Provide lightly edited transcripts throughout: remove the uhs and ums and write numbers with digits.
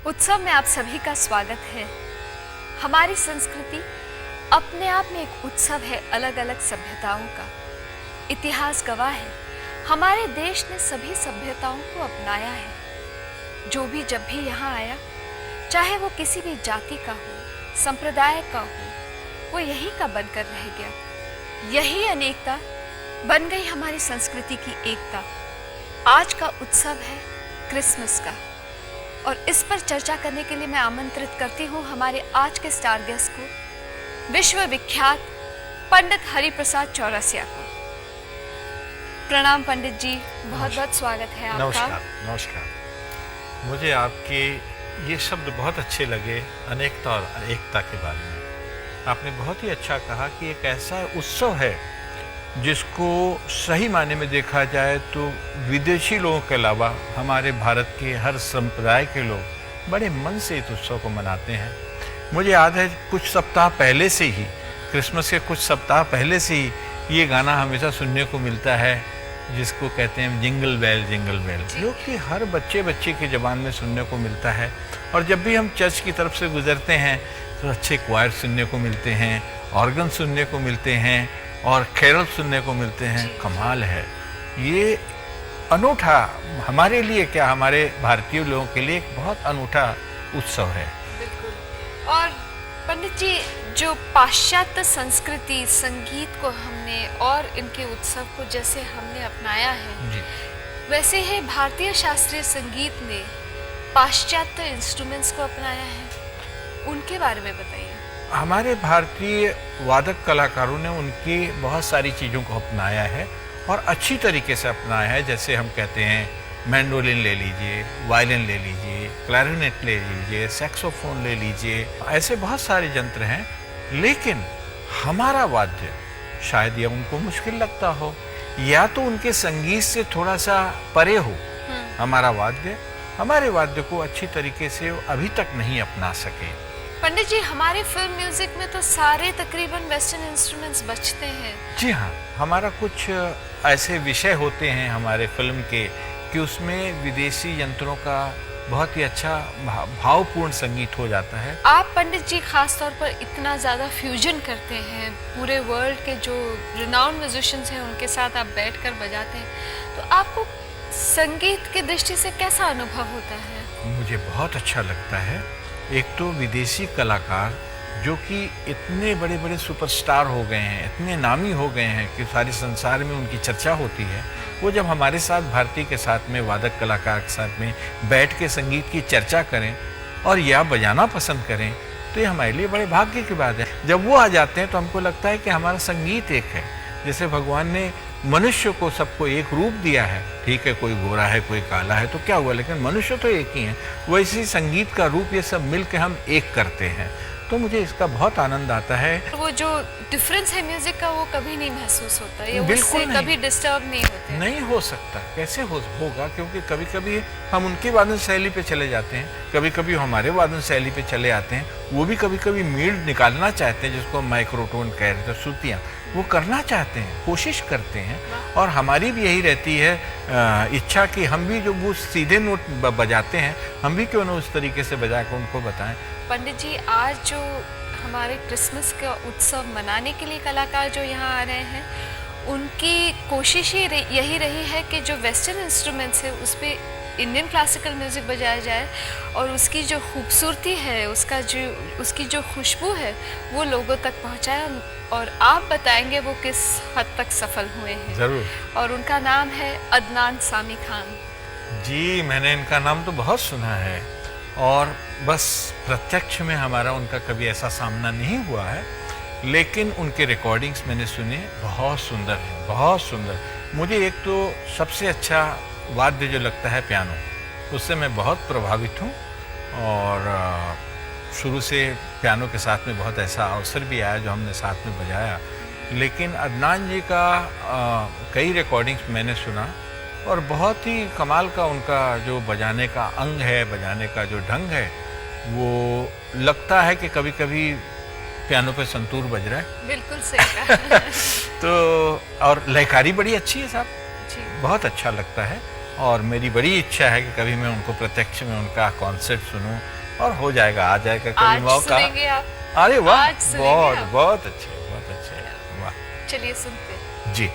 उत्सव में आप सभी का स्वागत है। हमारी संस्कृति अपने आप में एक उत्सव है अलग अलग सभ्यताओं का। इतिहास गवाह है, हमारे देश ने सभी सभ्यताओं को अपनाया है। जो भी जब भी यहाँ आया, चाहे वो किसी भी जाति का हो, संप्रदाय का हो, वो यहीं का बनकर रह गया। यही अनेकता बन गई हमारी संस्कृति की एकता। आज का उत्सव है क्रिसमस का, और इस पर चर्चा करने के लिए मैं आमंत्रित करती हूँ हमारे आज के स्टार गेस्ट को, विश्वविख्यात पंडित हरिप्रसाद चौरसिया को। प्रणाम पंडित जी, बहुत बहुत स्वागत है आपका। नमस्कार। नमस्कार। मुझे आपके ये शब्द बहुत अच्छे लगे, अनेकता और एकता के बारे में। आपने बहुत ही अच्छा कहा कि एक ऐसा उत्सव है जिसको सही मायने में देखा जाए तो विदेशी लोगों के अलावा हमारे भारत के हर संप्रदाय के लोग बड़े मन से इस उत्सव को मनाते हैं। मुझे याद है कुछ सप्ताह पहले से ही, क्रिसमस के कुछ सप्ताह पहले से ही ये गाना हमेशा सुनने को मिलता है जिसको कहते हैं जिंगल बेल जिंगल बेल, जो कि हर बच्चे की ज़बान में सुनने को मिलता है। और जब भी हम चर्च की तरफ से गुजरते हैं तो अच्छे क्वायर सुनने को मिलते हैं, ऑर्गन सुनने को मिलते हैं और कैरल सुनने को मिलते हैं। कमाल है, ये अनूठा, हमारे लिए क्या, हमारे भारतीय लोगों के लिए एक बहुत अनूठा उत्सव है। बिल्कुल। और पंडित जी, जो पाश्चात्य संस्कृति, संगीत को हमने और इनके उत्सव को जैसे हमने अपनाया है जी, वैसे ही भारतीय शास्त्रीय संगीत ने पाश्चात्य इंस्ट्रूमेंट्स को अपनाया है। उनके बारे में बताइए। हमारे भारतीय वादक कलाकारों ने उनकी बहुत सारी चीज़ों को अपनाया है और अच्छी तरीके से अपनाया है। जैसे हम कहते हैं मैंडोलिन ले लीजिए, वायलिन ले लीजिए, क्लैरिनेट ले लीजिए, सैक्सोफोन ले लीजिए, ऐसे बहुत सारे यंत्र हैं। लेकिन हमारा वाद्य शायद ये उनको मुश्किल लगता हो, या तो उनके संगीत से थोड़ा सा परे हो हमारा वाद्य। हमारे वाद्य को अच्छी तरीके से अभी तक नहीं अपना सके। पंडित जी, हमारे फिल्म म्यूजिक में तो सारे तकरीबन वेस्टर्न इंस्ट्रूमेंट्स बजते हैं। जी हाँ, हमारा कुछ ऐसे विषय होते हैं हमारे फिल्म के कि उसमें विदेशी यंत्रों का बहुत ही अच्छा भावपूर्ण संगीत हो जाता है। आप पंडित जी खास तौर पर इतना ज़्यादा फ्यूजन करते हैं, पूरे वर्ल्ड के जो रिनाउंड म्यूजिशियंस हैं उनके साथ आप बैठकर बजाते हैं, तो आपको संगीत की दृष्टि से कैसा अनुभव होता है? मुझे बहुत अच्छा लगता है। एक तो विदेशी कलाकार जो कि इतने बड़े बड़े सुपरस्टार हो गए हैं, इतने नामी हो गए हैं कि सारे संसार में उनकी चर्चा होती है, वो जब हमारे साथ, भारतीय के साथ में, वादक कलाकार के साथ में बैठ के संगीत की चर्चा करें और या बजाना पसंद करें, तो ये हमारे लिए बड़े भाग्य की बात है। जब वो आ जाते हैं तो हमको लगता है कि हमारा संगीत एक है। जैसे भगवान ने मनुष्य को सबको एक रूप दिया है, ठीक है, कोई गोरा है, कोई काला है, तो क्या हुआ, लेकिन मनुष्य तो एक ही है। वैसे ही संगीत का रूप ये सब मिल के हम एक करते हैं, तो मुझे इसका बहुत आनंद आता है। वो जो डिफरेंस है म्यूजिक का, वो कभी नहीं महसूस होता, ये बिल्कुल उससे कभी डिस्टर्ब नहीं होते। नहीं हो सकता, कैसे होगा, क्योंकि कभी कभी हम उनकी वादन शैली पे चले जाते हैं, कभी कभी हमारे वादन शैली पे चले आते हैं। वो भी कभी कभी मीड निकालना चाहते हैं, जिसको माइक्रोटोन कह रहे थे, श्रुतियाँ, वो करना चाहते हैं, कोशिश करते हैं। और हमारी भी यही रहती है इच्छा कि हम भी जो वो सीधे नोट बजाते हैं, हम भी क्यों ना उस तरीके से बजा कर उनको बताएं। पंडित जी, आज जो हमारे क्रिसमस का उत्सव मनाने के लिए कलाकार जो यहाँ आ रहे हैं, उनकी कोशिश ही यही रही है कि जो वेस्टर्न इंस्ट्रूमेंट्स है उस पर इंडियन क्लासिकल म्यूज़िक बजाया जाए, और उसकी जो खूबसूरती है, उसकी जो खुशबू है, वो लोगों तक पहुँचाए। और आप बताएंगे वो किस हद तक सफल हुए हैं। ज़रूर। और उनका नाम है अदनान सामी खान जी। मैंने इनका नाम तो बहुत सुना है, और बस प्रत्यक्ष में हमारा उनका कभी ऐसा सामना नहीं हुआ है, लेकिन उनके रिकॉर्डिंग्स मैंने सुने, बहुत सुंदर है, बहुत सुंदर। मुझे एक तो सबसे अच्छा वाद्य जो लगता है पियानो, उससे मैं बहुत प्रभावित हूँ। और शुरू से पियानो के साथ में बहुत ऐसा अवसर भी आया जो हमने साथ में बजाया। लेकिन अदनान जी का कई रिकॉर्डिंग्स मैंने सुना, और बहुत ही कमाल का उनका जो बजाने का अंग है, बजाने का जो ढंग है, वो लगता है कि कभी कभी पियानो पे संतूर बज रहा है। बिल्कुल सही कहा। तो और लयकारी बड़ी अच्छी है साहब, बहुत अच्छा लगता है। और मेरी बड़ी इच्छा है कि कभी मैं उनको प्रत्यक्ष में उनका कॉन्सर्ट सुनूं, और हो जाएगा, आ जाएगा कभी आज मौका। सुनेंगे आप? अरे वाह, आज सुनेंगे बहुत आप? बहुत अच्छे, बहुत अच्छे, वाह। चलिए सुनते हैं। जी।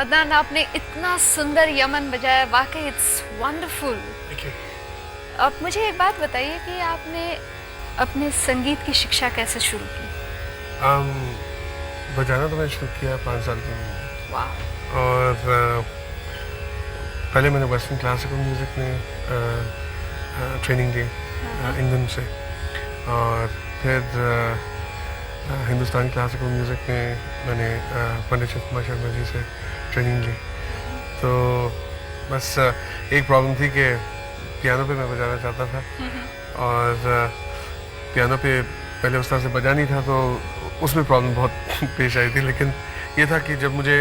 अदनान, आपने इतना सुंदर यमन बजाया, वाकई इट्स वंडरफुल। Thank you. अब मुझे एक बात बताइए कि आपने अपने संगीत की शिक्षा कैसे शुरू की? बजाना तो मैंने शुरू किया 5 साल की उम्र में। वाह। और पहले मैंने वेस्टर्न क्लासिकल म्यूज़िक में ट्रेनिंग ली इंग्लैंड से, और फिर हिंदुस्तानी क्लासिकल म्यूज़िक में मैंने पंडित शिव कुमार शर्मा जी से ट्रेनिंग ली। तो बस एक प्रॉब्लम थी कि पियानो पे मैं बजाना चाहता था, और पियानो पे पहले उस तरह से बजा नहीं था, तो उसमें प्रॉब्लम बहुत पेश आई थी। लेकिन ये था कि जब मुझे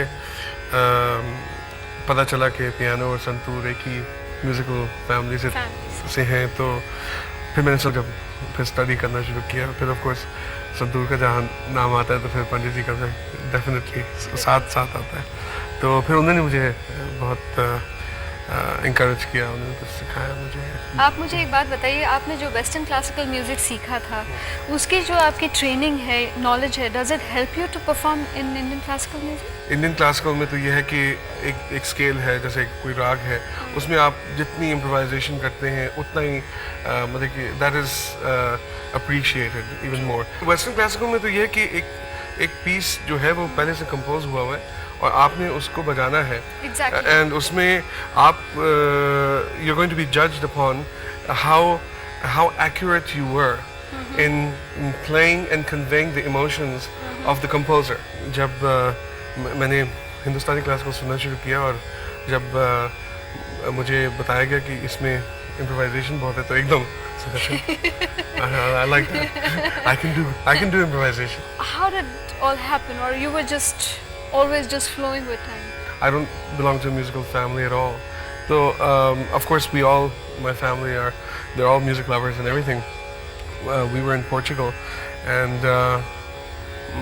पता चला कि पियानो और संतूर एक ही म्यूज़िकल फैमिली से हैं, तो फिर मैंने सोचा, फिर स्टडी करना शुरू किया। फिर ऑफ कोर्स संतूर का जहाँ नाम आता है तो फिर पंडित जी का डेफिनेटली साथ आता है। तो फिर उन्होंने मुझे बहुत इंकरेज किया, उन्होंने कुछ सिखाया मुझे। आप मुझे एक बात बताइए, आपने जो वेस्टर्न क्लासिकल म्यूजिक सीखा था, उसकी जो आपकी ट्रेनिंग है, नॉलेज है, does it help you to perform in Indian classical music? Indian classical में तो ये है कि एक स्केल है, जैसे कोई राग है, उसमें आप जितनी इम्प्रोवाइजेशन करते हैं उतना ही मतलब कि that is appreciated even more. Western classical में तो ये है कि एक पीस जो है वो पहले से कंपोज हुआ है और आपने उसको बजाना है। Exactly. एंड उसमें आप you are going to be judged upon how accurate you were in playing and conveying the emotions of the composer. जब मैंने हिंदुस्तानी क्लासिकल सुनना शुरू किया और जब मुझे बताया गया कि इसमें improvisation बहुत है, तो एकदम I like that. I can do improvisation. How did it all happen, or you were just always just flowing with time? I don't belong to a musical family at all. So, of course, my family they're all music lovers and everything. We were in Portugal, and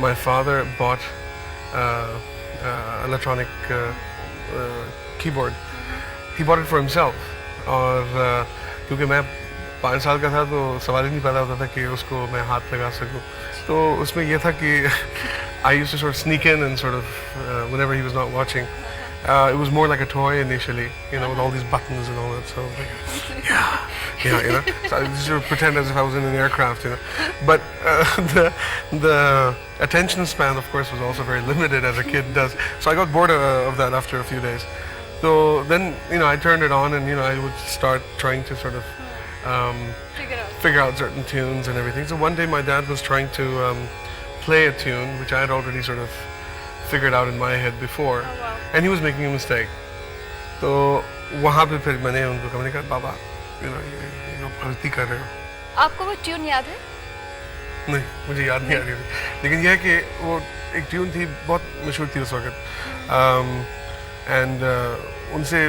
my father bought electronic keyboard. He bought it for himself. और क्योंकि मैं 5 साल का था तो सवाल ही नहीं पैदा होता था कि उसको मैं हाथ लगा सकूं, तो उसमें ये था कि I used to sort of sneak in and sort of whenever he was not watching. It was more like a toy initially, with all these buttons and all that. So I was like, yeah, So I used to pretend as if I was in an aircraft, But the attention span, of course, was also very limited as a kid does. So I got bored of that after a few days. So then, I turned it on and, I would start trying to sort of figure out certain tunes and everything. So one day my dad was trying to play a tune, which I had already sort of figured out in my head before. Oh, wow. And he was making a mistake. तो वहाँ पे फिर मैंने कहा, बाबा, गलती कर रहे हो। आपको वो ट्यून याद है? नहीं, मुझे याद नहीं आ रही थी। लेकिन यह है कि वो एक ट्यून थी, बहुत मशहूर थी उस वक्त। एंड उनसे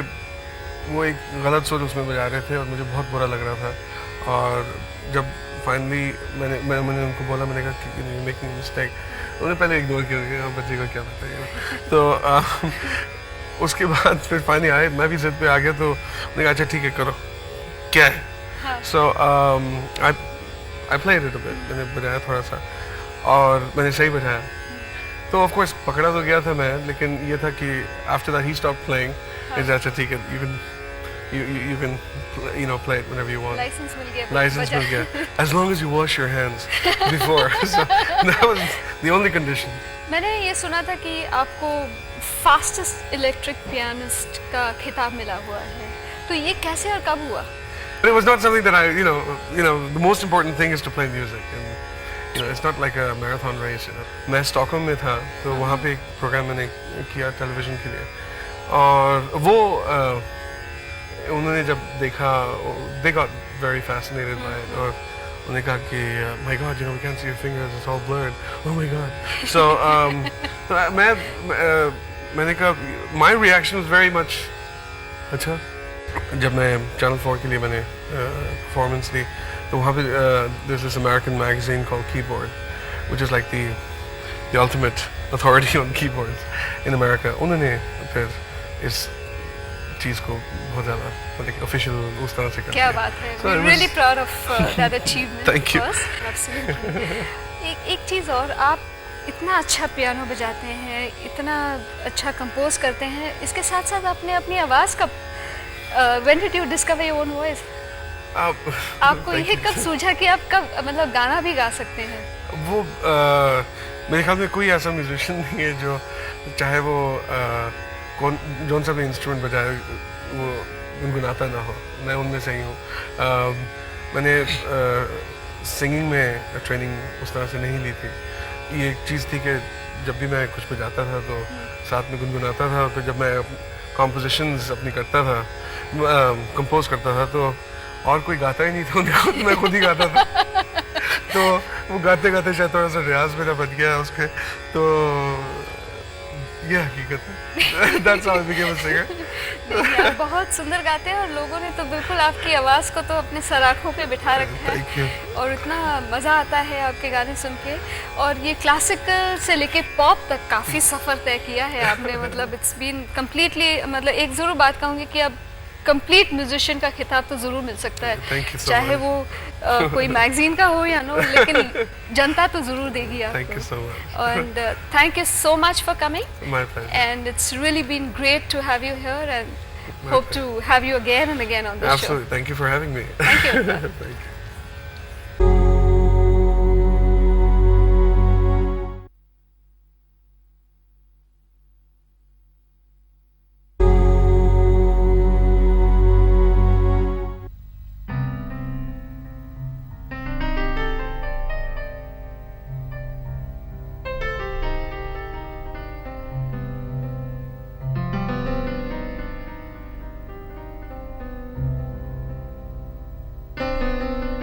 वो एक गलत सुर उसमें बजा रहे थे और मुझे बहुत बुरा लग रहा था। और जब फाइनली मैंने उनको बोला, मैंने कहा कि यू मेकिंग मिस्टेक, उन्होंने पहले इग्नोर किया, बच्चे को क्या पता है। तो उसके बाद फिर फाइनली आए, मैं भी जिद पे आ गया, तो उन्होंने कहा अच्छा ठीक है करो, क्या है। So I played it a bit, मैंने बजाया थोड़ा सा और मैंने सही बजाया। तो ऑफ कोर्स पकड़ा तो गया था मैं, लेकिन ये था कि after that he stop playing, it's अच्छा ठीक है, you can play it whenever you want. Licence मिल गया। License मिल गया, as long as you wash your hands before. So that was the only condition. मैंने ये सुना था कि आपको फास्टेस्ट इलेक्ट्रिक पियानिस्ट का खिताब मिला हुआ है, तो ये कैसे और कब हुआ? But it was not something that I, the most important thing is to play music, and it's not like a marathon race. मैं स्टॉकहोम में था, तो वहाँ पे एक प्रोग्राम मैंने किया टेलीविजन के लिए, और वो उन्होंने जब देखा, they got very fascinated by it, और उन्होंने कहा कि my God, we can't see your fingers, it's all blurred. Oh my God. So मैंने कहा, my reaction was very much अच्छा। जब मैं चैनल 4 के लिए मैंने परफॉर्मेंस दी, तो वहाँ पे there's this American magazine called Keyboard, which is like the ultimate authority on keyboards in America. उन्होंने फिर इस चीज़ को बहुत ज़्यादा मतलब ऑफिशियल उस तरह से कर क्या दिया। बात है। So We're it was- really proud of that achievement. Thank you. Absolutely. एक चीज़ और, आप इतना अच्छा पियानो बजाते हैं, इतना अच्छा कंपोज करते हैं, इसके साथ साथ आपने अपनी आवाज़ का when did you discover your own voice? आप आपको ये कब सूझा कि आप कब मतलब गाना भी गा सकते हैं? वो मेरे ख्याल में कोई ऐसा म्यूजिशियन नहीं है जो चाहे वो कौन जौन सा भी इंस्ट्रूमेंट बजाए वो गुनगुनाता ना हो। मैं उनमें से ही हूँ। मैंने सिंगिंग में ट्रेनिंग उस तरह से नहीं ली थी। ये एक चीज़ थी कि जब भी मैं कुछ बजाता था तो साथ में गुनगुनाता था। तो जब मैं कॉम्पोजिशंस अपनी करता था, कंपोज करता था, तो और कोई गाता ही नहीं था, मैं खुद ही गाता था। तो वो गाते गाते शायद थोड़ा सा रियाज मेरा बन गया उसके। तो ये हकीकत है। That's how I became a singer. नहीं, आप बहुत सुंदर गाते हैं और लोगों ने तो बिल्कुल आपकी आवाज़ को तो अपने सराखों पे बिठा रखा Thank you. है और इतना मज़ा आता है आपके गाने सुन के। और ये क्लासिकल से लेके पॉप तक काफ़ी सफ़र तय किया है आपने, मतलब इट्स बीन कम्प्लीटली, मतलब एक ज़रूर बात कहूँगी कि अब कंप्लीट म्यूजिशियन का खिताब तो ज़रूर मिल सकता है, Thank you so चाहे much. वो कोई मैगजीन का हो या नो, लेकिन जनता तो ज़रूर देगी आपको। Thank you so much. And thank you so much for coming. My pleasure. And it's really been great to have you here, and hope to have you again and again on this Absolutely. Thank you for having me. Thank you. Thank you. show.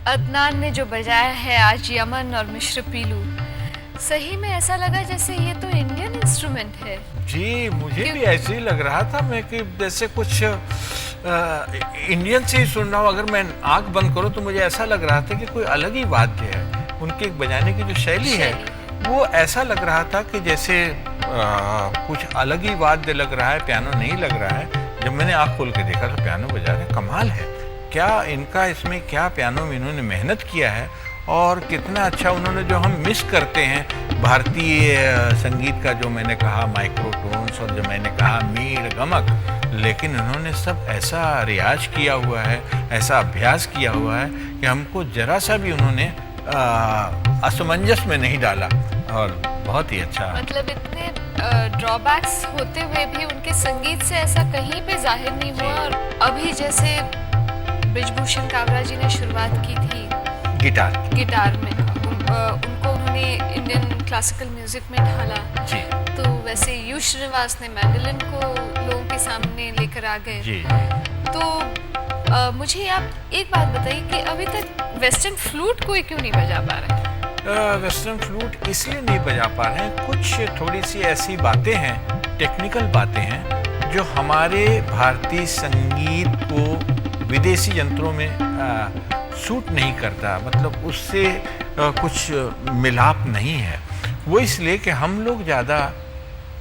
Adnan ने जो बजाया है आज Yemen और मिश्र पीलू, सही में ऐसा लगा जैसे ये तो इंडियन इंस्ट्रूमेंट है। जी मुझे भी ऐसे ही लग रहा था मैं कि जैसे कुछ इंडियन से ही सुन रहा हूँ। अगर मैं आंख बंद करूँ तो मुझे ऐसा लग रहा था कि कोई अलग ही वाद्य है। उनके बजाने की जो शैली है वो ऐसा लग रहा था कि जैसे कुछ अलग ही वाद्य लग रहा है, पियानो नहीं लग रहा है। जब मैंने आँख खोल के देखा तो पियानो बजा रहे, कमाल है। क्या इनका इसमें क्या पियानो में इन्होंने मेहनत किया है और कितना अच्छा उन्होंने, जो हम मिस करते हैं भारतीय संगीत का, जो मैंने कहा माइक्रोटोन्स और जो मैंने कहा मीड़ गमक, लेकिन उन्होंने सब ऐसा रियाज किया हुआ है, ऐसा अभ्यास किया हुआ है कि हमको जरा सा भी उन्होंने असमंजस में नहीं डाला और बहुत ही अच्छा। मतलब इतने ड्रॉबैक्स होते हुए भी उनके संगीत से ऐसा कहीं पे जाहिर नहीं हुआ। और अभी जैसे ब्रिजभूषण कावरा जी ने शुरुआत की थी गिटार में, उनको उन्होंने इंडियन क्लासिकल म्यूजिक में ढाला जी। तो वैसे यू श्रीनिवास ने मैंडोलिन को लोगों के सामने लेकर आ गए जी। तो मुझे आप एक बात बताइए कि अभी तक वेस्टर्न फ्लूट कोई क्यों नहीं बजा पा रहा है? वेस्टर्न फ्लूट इसलिए नहीं बजा पा रहे हैं, कुछ थोड़ी सी ऐसी बातें हैं, टेक्निकल बातें हैं जो हमारे भारतीय संगीत को विदेशी यंत्रों में सूट नहीं करता, मतलब उससे कुछ मिलाप नहीं है। वो इसलिए कि हम लोग ज़्यादा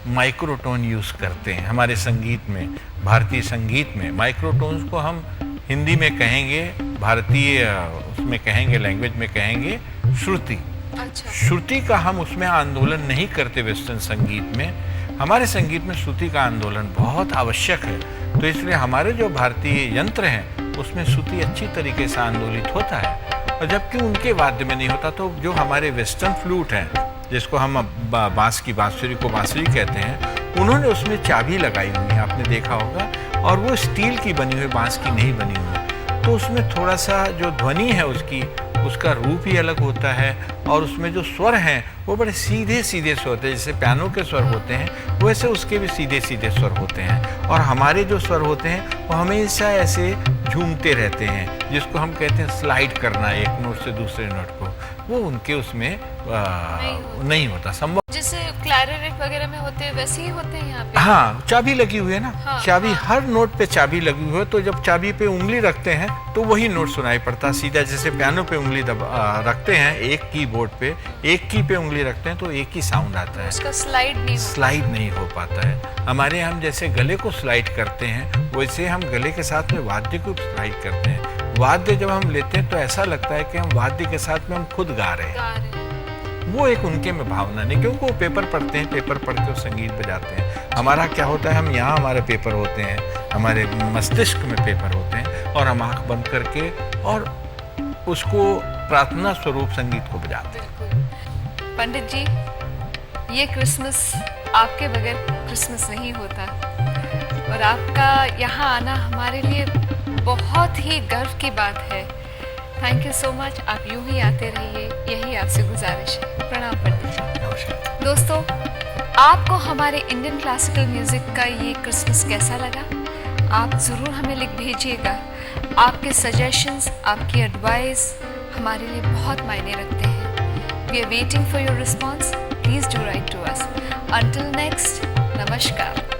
माइक्रोटोन यूज़ करते हैं हमारे संगीत में। भारतीय संगीत में माइक्रोटोन्स को हम हिंदी में कहेंगे, भारतीय उसमें कहेंगे, लैंग्वेज में कहेंगे श्रुति। अच्छा। श्रुति का हम उसमें आंदोलन नहीं करते वेस्टर्न संगीत में। हमारे संगीत में श्रुति का आंदोलन बहुत आवश्यक है, तो इसलिए हमारे जो भारतीय यंत्र हैं उसमें श्रुति अच्छी तरीके से आंदोलित होता है, और जबकि उनके वाद्य में नहीं होता। तो जो हमारे वेस्टर्न फ्लूट हैं, जिसको हम बांस की बांसुरी को बांसुरी कहते हैं, उन्होंने उसमें चाबी लगाई हुई है, आपने देखा होगा, और वो स्टील की बनी हुई, बांस की नहीं बनी हुई। तो उसमें थोड़ा सा जो ध्वनि है उसका रूप ही अलग होता है, और उसमें जो स्वर हैं वो बड़े सीधे सीधे स्वर होते हैं। जैसे पियानो के स्वर होते हैं वैसे उसके भी सीधे सीधे स्वर होते हैं, और हमारे जो स्वर होते हैं वो हमेशा ऐसे झूमते रहते हैं, जिसको हम कहते हैं स्लाइड करना एक नोट से दूसरे नोट को। वो उनके उसमें नहीं होता संभव। जैसे क्लैरिनेट वगैरह में होते हैं वैसे ही होते हैं यहाँ पे। हाँ, चाबी लगी हुई है ना। हाँ, चाबी हाँ। हर नोट पे चाबी लगी हुई है, तो जब चाबी पे उंगली रखते हैं तो वही नोट सुनाई पड़ता है सीधा। जैसे पियानो पे उंगली रखते हैं, एक कीबोर्ड पे एक की पे उंगली रखते हैं तो एक ही साउंड आता है, उसका स्लाइड नहीं हो पाता है। हमारे हम जैसे गले को स्लाइड करते हैं वैसे हम गले के साथ में वाद्य को स्लाइड करते हैं। वाद्य जब हम लेते हैं तो ऐसा लगता है कि हम वाद्य के साथ में हम खुद गा रहे हैं। वो एक उनके में भावना नहीं, क्योंकि वो पेपर पढ़ते हैं, पेपर पढ़ के संगीत बजाते हैं। हमारा क्या होता है, हम यहाँ हमारे पेपर होते हैं, हमारे मस्तिष्क में पेपर होते हैं, और हम आँख बंद करके और उसको प्रार्थना स्वरूप संगीत को बजाते हैं। पंडित जी, ये क्रिसमस आपके बगैर क्रिसमस नहीं होता, और आपका यहाँ आना हमारे लिए बहुत ही गर्व की बात है। Thank you so much. आप यूं ही आते रहिए, यही आपसे गुजारिश है। प्रणाम पंडित जी। नमस्कार। दोस्तों, आपको हमारे इंडियन क्लासिकल म्यूजिक का ये क्रिसमस कैसा लगा? आप ज़रूर हमें लिख भेजिएगा। आपके सजेशंस, आपकी एडवाइस हमारे लिए बहुत मायने रखते हैं। We are waiting for your response. Please do write to us. Until next, नमस्कार।